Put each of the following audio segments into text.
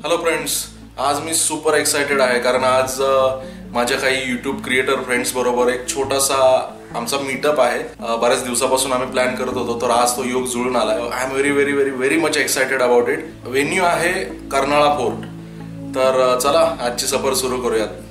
Hello friends, आज मी super excited आहे कारण आज माझ्या काही यूट्यूब क्रिएटर फ्रेंड्स बरोबर एक छोटासा आमचा मीटअप आहे। बऱ्याच दिवसापासून आम्ही प्लॅन करत होतो, तर आज तो योग जुळून आला। I am very very very very much excited about it. Venue आहे कर्नाळा फोर्ट। तर चला आजची सफर सुरू करूयात।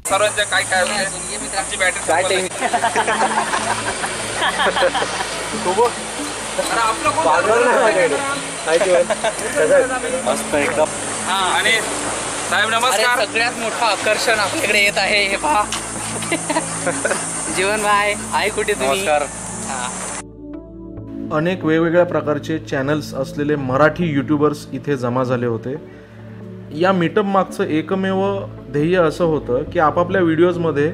सर्वांच्या काय काय आमची बॅटरी काय मस्त एकदम। आणि साहेब नमस्कार। सगळ्यात मोठं आकर्षण आपल्याकडे येत आहे, हे पहा। जीवन भाई आहे कुठे तुम्ही? नमस्कार। अनेक वेगवेगळ्या प्रकारचे चॅनल्स असलेले मराठी यूट्यूबर्स इथे जमा झाले होते। या मीटअप मागचं एकमेव ध्येय असं होतं की आपापल्या व्हिडिओजमध्ये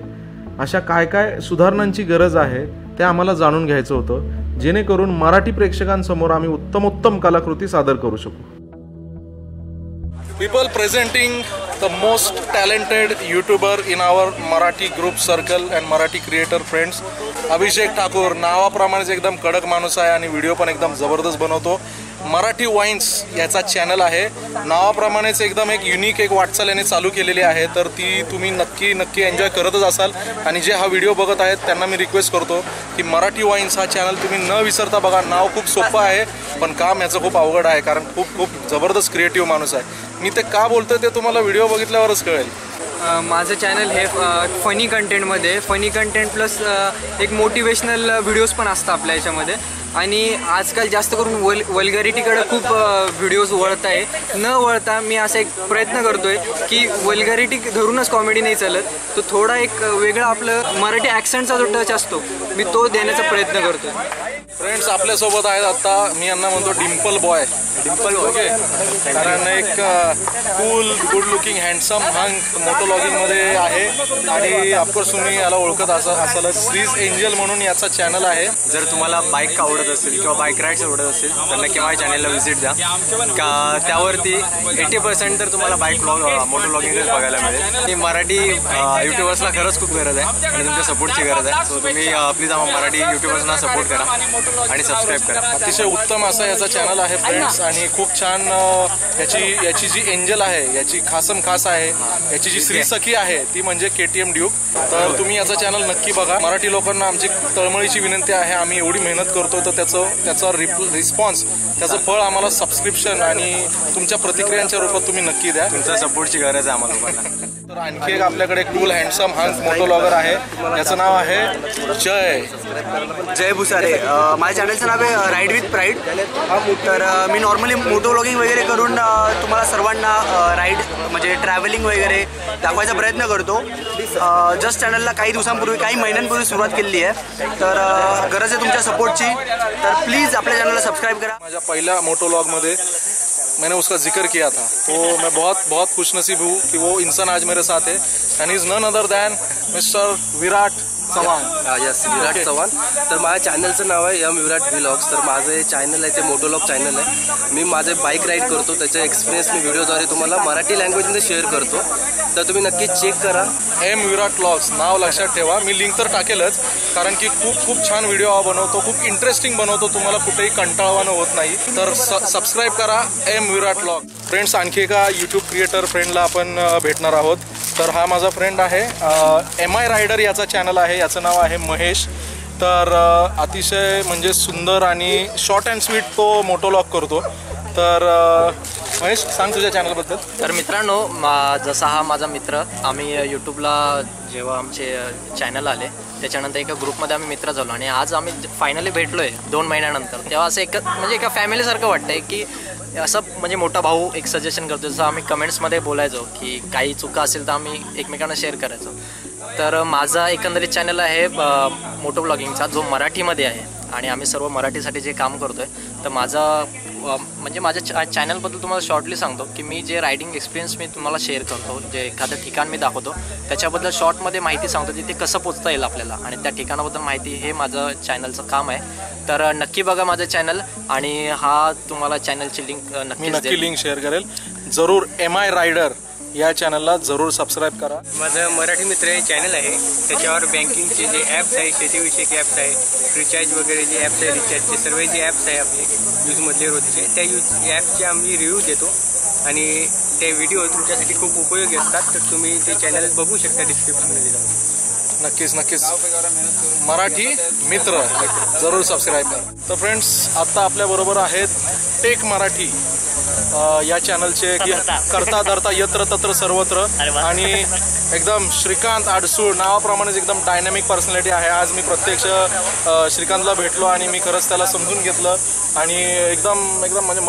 अशा काय काय सुधारणांची गरज आहे ते आम्हाला जाणून घ्यायचं होतं, जेणेकरून मराठी प्रेक्षकांसमोर आम्ही उत्तमोत्तम कलाकृती सादर करू शकू। People presenting the most talented YouTuber in our Marathi group circle and Marathi creator friends. अभिषेक ठाकूर नावाप्रमाणेच एकदम कडक माणूस आहे आणि व्हिडिओ पण एकदम जबरदस्त बनवतो। मराठी वाईन्स याचा चॅनल आहे। नावाप्रमाणेच एकदम एक युनिक एक वाटचाल याने चालू केलेली आहे, तर ती तुम्ही नक्की एन्जॉय करतच असाल। आणि जे हा व्हिडिओ बघत आहेत त्यांना मी रिक्वेस्ट करतो की मराठी वाईन्स हा चॅनल तुम्ही न विसरता बघा। नाव खूप सोपं आहे पण काम याचं खूप अवघड आहे, कारण खूप जबरदस्त क्रिएटिव्ह माणूस आहे। मी ते का बोलतोय ते तुम्हाला व्हिडिओ बघितल्यावरच कळेल। माझं चॅनल हे फनी कंटेंटमध्ये, फनी कंटेंट प्लस एक मोटिवेशनल व्हिडिओज पण असतात आपल्या याच्यामध्ये। आणि आजकाल जास्त करून वल्गॅरिटीकडे खूप व्हिडिओज वळत आहे। न वळता मी असा एक प्रयत्न करतोय की वल्गॅरिटी धरूनच कॉमेडी नाही चालत, तो थोडा एक वेगळा आपलं मराठी ॲक्सेंटचा जो टच असतो मी तो देण्याचा प्रयत्न करतोय। फ्रेंड्स आपल्यासोबत आहेत आता, मी यांना म्हणतो डिम्पल बॉय। डिम्पल ओके, कारण एक cool good looking handsome hunk मोटोलॉगिंगमध्ये आहे आणि ऑफकोर्स तुम्ही याला ओळखत असाल, श्रीज एंजल म्हणून याचा चॅनल आहे। जर तुम्हाला बाईक आवडत असेल किंवा बाईक राईड्स आवडत असेल तर नक्की माझ्या चॅनलला व्हिजिट द्या। का त्यावरती 80% तर तुम्हाला बाईक मोटोलॉगिंगच बघायला मिळेल। आणि मराठी यूट्यूबर्सला खरंच खूप गरज आहे आणि तुमच्या सपोर्टची गरज आहे। सो तुम्ही प्लीज मराठी यूट्यूबर्सना सपोर्ट करा आणि सबस्क्राईब करा। अतिशय उत्तम असा याचा चॅनल आहे फ्रेंड्स, आणि खूप छान याची जी एंजल आहे याची खासम खास आहे, याची जी श्रीसखी आहे ती म्हणजे KTM ड्यूक। तर तुम्ही याचा चॅनल नक्की बघा। मराठी लोकांना आमची तळमळीची विनंती आहे, आम्ही एवढी मेहनत करतो तर त्याचा रिस्पॉन्स, त्याचं फळ आम्हाला सबस्क्रिप्शन आणि तुमच्या प्रतिक्रियांच्या रूपात तुम्ही नक्की द्या। तुमच्या सपोर्टची गरज आहे आम्हाला लोकांना। तर आणखी एक आपल्याकडे कूल हँडसम हंक मोटोलॉगर आहे, याचं नाव आहे जय भुसारे। माझ्या चॅनलचं नाव आहे राईड विथ प्राईड। तर मी नॉर्मली मोटोलॉगिंग वगैरे करून तुम्हाला सर्वांना राईड म्हणजे ट्रॅव्हलिंग वगैरे दाखवायचा प्रयत्न करतो। जस्ट चॅनलला काही दिवसांपूर्वी, काही महिन्यांपूर्वी सुरुवात केलेली आहे, तर गरज आहे तुमच्या सपोर्टची। तर प्लीज आपल्या चॅनलला सबस्क्राईब करा। माझ्या पहिल्या मोटोलॉगमध्ये मैंने उसका जिक्र किया था, तो मैं बहुत खुशनसीब हूँ कि वो इंसान आज मेरे साथ है, and is none other than mister Virat Chavan. Yes, Virat Chavan. तर माझ्या चॅनलचं नाव आहे विराट व्लॉग्स। तर माझं चॅनल आहे ते मोटोलॉग चॅनल आहे। मी माझे बाईक राईड करतो, त्याचे एक्सपिरियन्स मी व्हिडिओद्वारे तुम्हाला मराठी लँग्वेजमध्ये शेअर करतो, तर तुम्ही नक्की चेक करा। विराट व्लॉग्स नाव लक्षात ठेवा, मी लिंक तर टाकेलच, कारण की खूप छान व्हिडिओ बनवतो, खूप इंटरेस्टिंग बनवतो, तुम्हाला कुठेही कंटाळवाणं होत नाही। तर सबस्क्राईब करा विराट व्लॉग। फ्रेंड्स आणखी एका यूट्यूब क्रिएटर फ्रेंडला आपण भेटणार आहोत। तर हा माझा फ्रेंड आहे, MI रायडर याचा चॅनल आहे, याचं नाव आहे महेश। तर अतिशय म्हणजे सुंदर आणि शॉर्ट अँड स्वीट तो मोटोलॉग करतो। तर महेश सांग तुझ्या चॅनलबद्दल। तर मित्रांनो, जसा हा माझा मित्र, आम्ही यूट्यूबला जेव्हा आमचे चॅनल आले त्याच्यानंतर एका ग्रुपमध्ये आम्ही मित्र झालो आणि आज आम्ही फायनली भेटलोय 2 महिन्यानंतर। तेव्हा असं म्हणजे एका फॅमिलीसारखं वाटतंय की असं म्हणजे मोठा भाऊ एक सजेशन करतो, जसं आम्ही कमेंट्समध्ये बोलायचो की काही चुका असेल तर आम्ही एकमेकांना शेअर करायचो। तर माझा एकंदरीत चॅनल आहे मोटो ब्लॉगिंगचा, जो मराठीमध्ये आहे आणि आम्ही सर्व मराठीसाठी जे काम करतोय। तर माझा म्हणजे माझ्या चॅनलबद्दल तुम्हाला शॉर्टली सांगतो की मी जे रायडिंग एक्सपिरियन्स मी तुम्हाला शेअर करतो, जे एखादं ठिकाण मी दाखवतो त्याच्याबद्दल शॉर्टमध्ये माहिती सांगतो की ते कसं पोचता येईल आपल्याला आणि त्या ठिकाणाबद्दल माहिती, हे माझं चॅनलचं काम आहे. तर नक्की बघा माझं चॅनल आणि हा तुम्हाला चॅनलची लिंक नक्की लिंक शेअर करेल. जरूर MI रायडर या चॅनलला जरूर सबस्क्राईब करा. माझं मराठी मित्र हे चॅनल आहे, त्याच्यावर बँकिंगचे जे ॲप्स आहे, शेतीविषयक ॲप्स आहे, रिचार्ज वगैरे जे ॲप्स आहे, रिचार्जचे सर्व जे ॲप्स आहे आपले यूजमधले रोजचे, त्या ॲपचे आम्ही रिव्ह्यू देतो आणि ते व्हिडिओ तुमच्यासाठी खूप उपयोगी असतात. तर तुम्ही ते चॅनल बघू शकता डिस्क्रिप्शनमध्ये जाऊन. नक्कीच मराठी मित्र जरूर सबस्क्राईब करा. तर फ्रेंड्स, आत्ता आपल्याबरोबर आहेत टेक मराठी या चॅनलचे करता धरता यत्र तत्र सर्वत्र आणि एकदम श्रीकांत आडसूळ नावाप्रमाणेच एकदम डायनॅमिक पर्सनॅलिटी आहे. आज मी प्रत्यक्ष श्रीकांतला भेटलो आणि मी खरंच त्याला समजून घेतलं आणि एकदम म्हणजे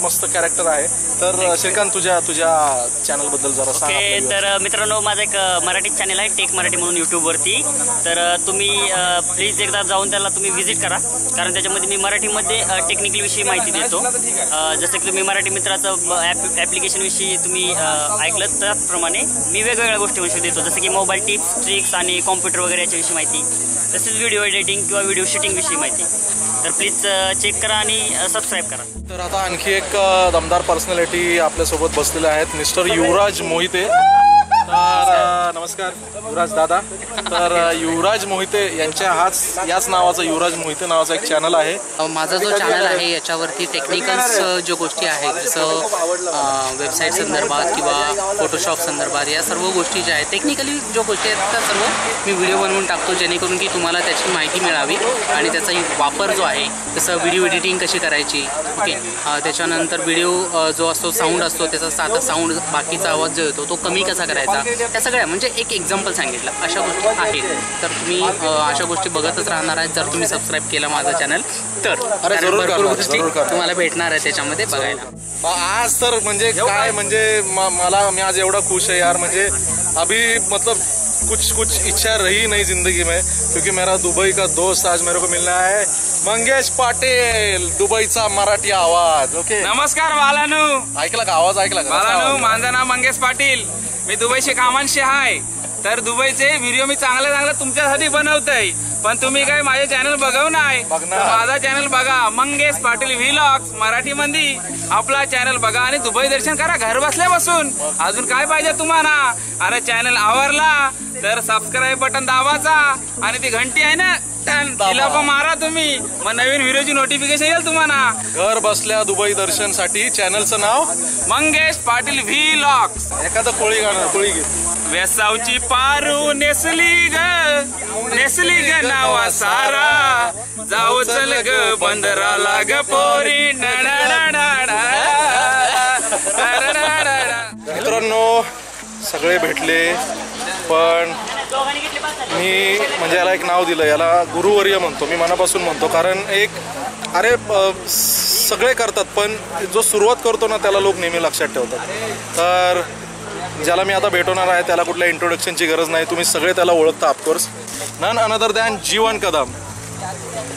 मस्त कॅरेक्टर आहे. तर श्रीकांत, तुझ्या चॅनलबद्दल जरा सांग. तर मित्रांनो, माझं एक मराठी चॅनल आहे टेक मराठी म्हणून यूट्यूबवरती. तर तुम्ही प्लीज एकदा जाऊन त्याला तुम्ही व्हिजिट करा, कारण त्याच्यामध्ये मी मराठीमध्ये टेक्निकल विषयी माहिती देतो. जसं की तुम्ही मराठी मित्राचं ॲप्लिकेशनविषयी तुम्ही ऐकलं त्याप्रमाणे मी वेगवेगळ्या गोष्टीविषयी देतो, जसं की मोबाईल टिप्स, ट्रिक्स आणि कॉम्प्युटर वगैरे याच्याविषयी माहिती, तसेच व्हिडिओ एडिटिंग किंवा व्हिडिओ शूटिंगविषयी माहिती. तर प्लीज चेक करा आणि सबस्क्राईब करा. तर आता आणखी एक दमदार पर्सनॅलिटी आपल्यासोबत बसलेले आहेत, मिस्टर युवराज मोहिते. तर नमस्कार युवराज दादा. तर युवराज मोहिते यांच्या याच नावाचं युवराज मोहिते नावाचा एक चॅनल आहे. माझा जो चॅनल आहे याच्यावरती टेक्निकल्स ज्या गोष्टी आहेत, जसं वेबसाईट संदर्भात किंवा फोटोशॉप संदर्भात, या सर्व गोष्टी ज्या आहेत टेक्निकली ज्या गोष्टी आहेत त्या सर्व मी व्हिडिओ बनवून टाकतो, जेणेकरून की तुम्हाला त्याची माहिती मिळावी आणि त्याचा वापर जो आहे, जसं व्हिडिओ एडिटिंग कशी करायची, ओके, त्याच्यानंतर व्हिडिओ जो असतो साऊंड असतो त्याचा साधा साऊंड, बाकीचा आवाज जो येतो तो कमी कसा करायचा, त्या सगळ्या म्हणजे एक एक्झाम्पल सांगितलं, अशा गोष्टी आहेत. तर तुम्ही अशा गोष्टी बघतच राहणार आहेत जर तुम्ही सबस्क्राईब केलं माझं चॅनल तर. भरपूर गोष्टी तुम्हाला भेटणार आहे त्याच्यामध्ये बघायला. आज तर म्हणजे काय म्हणजे मी आज एवढा खुश आहे यार. म्हणजे अभी मतलब कुछ इच्छा रही नहीं जिंदगी में, क्योंकि मेरा दुबई का दोस्त आज मेरे को मिलना है. मंगेश पाटील, दुबईचा मराठी आवाज. ओके, नमस्कार बालानू. ऐकला का आवाज? ऐकला का बालानू, माझं नाव मंगेश पाटील, मी दुबईचे कामांशी आहे. तर दुबईचे व्हिडिओ मी चांगले तुमच्यासाठी बनवतोय, पण तुम्ही काय माझे चॅनल बघव नाही. माझा चॅनल बघा, मंगेश पाटील व्लॉग्स मराठीमध्ये. आपला चॅनल बघा आणि दुबई दर्शन करा घर बसल्या बसून. अजून काय पाहिजे तुम्हाला? अरे चॅनल आवरला तर सबस्क्राईब बटन दाबाचा आणि ती घंटी आहे ना तिला पण मारा तुम्ही, मग नवीन व्हिडिओची नोटिफिकेशन येईल तुम्हाला. घर बसल्या दुबई दर्शनसाठी चॅनलचं नाव मंगेश पाटील व्लॉग्स. एखादं कोळी गाणं, कोळी गीत. वेसावची पारू नेसली ग नावा सारा, जाऊ चल ग बंदराला ग पोरी. मित्रांनो, सगळे भेटले, पण मी म्हणजे याला एक नाव दिलं, याला गुरुवर्य म्हणतो मी, मनापासून म्हणतो. कारण सगळे करतात पण जो सुरुवात करतो ना त्याला लोक नेहमी लक्षात ठेवतात. तर ज्याला मी आता भेटवणार आहे त्याला कुठल्या इंट्रोडक्शनची गरज नाही, तुम्ही सगळे त्याला ओळखता ऑफकोर्स. नन अनदर दॅन जीवन कदम.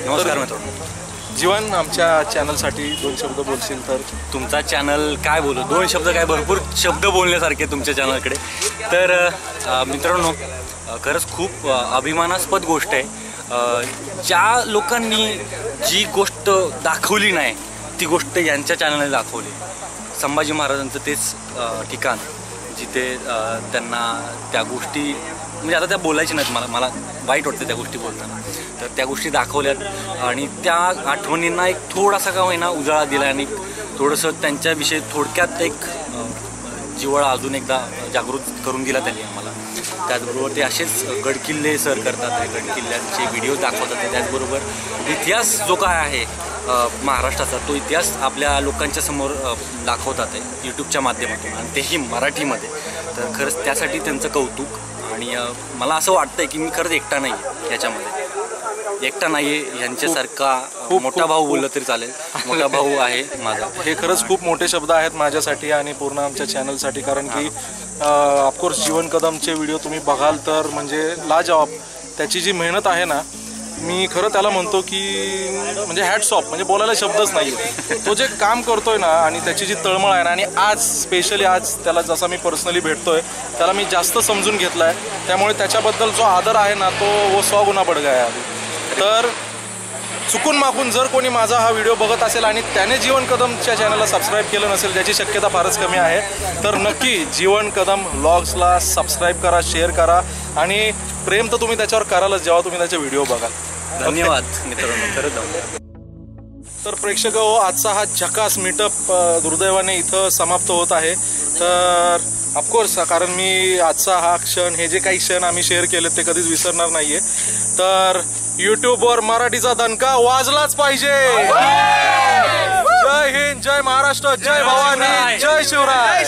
नमस्कार मित्रांनो. जीवन, आमच्या चॅनलसाठी 2 शब्द बोलशील तर? तुमचा चॅनल काय बोलू, 2 शब्द काय, भरपूर शब्द बोलण्यासारखे तुमच्या चॅनलकडे. तर मित्रांनो, खरंच खूप अभिमानास्पद गोष्ट आहे. ज्या लोकांनी जी गोष्ट दाखवली नाही ती गोष्ट यांच्या चॅनलने दाखवली. संभाजी महाराजांचं तेच ठिकाण जिथे त्यांना त्या गोष्टी म्हणजे आता त्या बोलायच्या नाहीत, मला वाईट वाटतं त्या गोष्टी बोलताना. तर त्या गोष्टी दाखवल्यात आणि त्या आठवणींना एक थोडासा का होईना उजाळा दिला आणि थोडंसं त्यांच्याविषयी थोडक्यात एक जिव्हाळा अजून एकदा जागृत करून दिला त्यांनी आम्हाला. त्याचबरोबर ते असेच गडकिल्ले सर करतात, गडकिल्ल्यांचे व्हिडिओ दाखवतात. त्याचबरोबर इतिहास जो काय आहे महाराष्ट्राचा तो इतिहास आपल्या लोकांच्या समोर दाखवतात आहे यूट्यूबच्या माध्यमातून, आणि तेही मराठीमध्ये. तर खरंच त्यासाठी त्यांचं कौतुक. आणि मला असं वाटतंय की मी खरंच एकटा नाही आहे याच्यामध्ये, एकटा नाही आहे. यांच्यासारखा मोठा भाऊ बोललं तरी चालेल, मोठा भाऊ आहे माझा. हे खरंच खूप मोठे शब्द आहेत माझ्यासाठी आणि पूर्ण आमच्या चॅनलसाठी. कारण की ऑफकोर्स जीवन कदमचे व्हिडिओ तुम्ही बघाल तर म्हणजे लाजवाब. त्याची जी मेहनत आहे ना मी खरं त्याला म्हणतो की म्हणजे हॅट्स ऑफ, म्हणजे बोलायला शब्दच नाही. तो जे काम करतोय ना आणि त्याची जी तळमळ आहे ना, आणि आज स्पेशली आज त्याला जसा मी पर्सनली भेटतोय त्याला मी जास्त समजून घेतला आहे, त्यामुळे त्याच्याबद्दल जो आदर आहे ना तो वो 100 गुना बढ गया आहे. तर चुकून मागून जर कोणी माझा हा व्हिडिओ बघत असेल आणि त्याने जीवन कदमच्या चॅनलला सबस्क्राईब केलं नसेल, ज्याची शक्यता फारच कमी आहे, तर नक्की जीवन कदम व्लॉग्सला सबस्क्राईब करा, शेअर करा आणि प्रेम तर तुम्ही त्याच्यावर करालच जेव्हा तुम्ही त्याचे व्हिडिओ बघाल. धन्यवाद मित्रांनो, खरंच धन्यवाद. तर प्रेक्षक हो, आजचा हा झकास मीटअप दुर्दैवाने इथं समाप्त होत आहे. तर ऑफकोर्स कारण मी आजचा हा क्षण, हे जे काही क्षण आम्ही शेअर केले ते कधीच विसरणार नाहीये. तर यूट्यूबवर मराठीचा दणका वाजलाच पाहिजे. जय हिंद, जय महाराष्ट्र, जय भवानी, जय शिवराय.